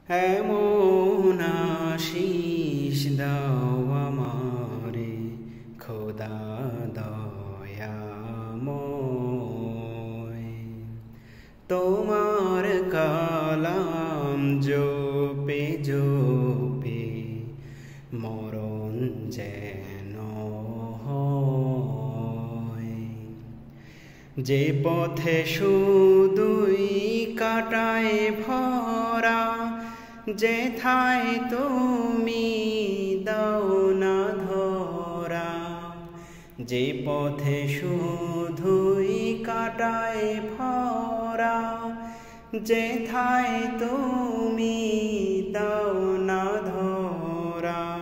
এমন আশিস দাও আমারে খোদা দয়াময়। তোমার কালাম জপে জপে মরণ যেন হয়। যে পথে শুধুই কাটায় ভরা, যেথায় তুমি দাও না ধরা। যে পথে শুধুই কাটায় ভরা, যেথায় তুমি দাও না ধরা।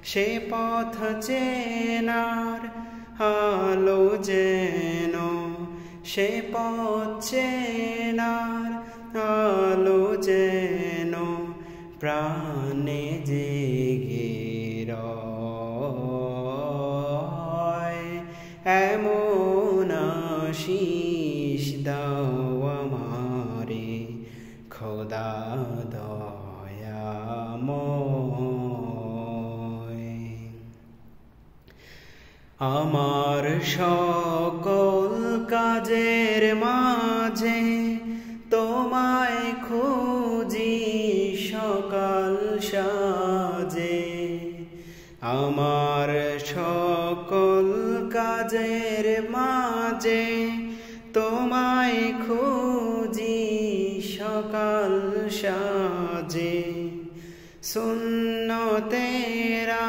সে পথ চেনার আলো যেন, সে পথ চেনার আলো যেন প্রাণে জেগে রয়। এমন আশিস দাও আমারে খোদা দয়াময়। আমার সকল কাজের মাঝে তোমায় খুঁজি সকাল সাজে। আমার সকল কাজের মাঝে তোমায় খুঁজি সকাল সাজে। সুন্নতেরা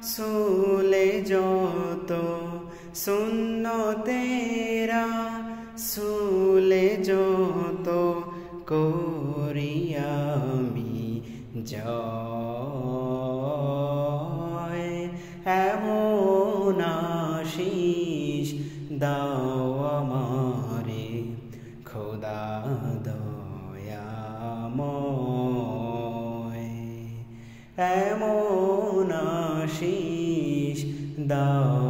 সুলে যত, সুন্নতেরা সুলে যত করি আমি জয়। এমন আশিস দাও আমারে খোদা দয়াময়। এমন আশিস দাও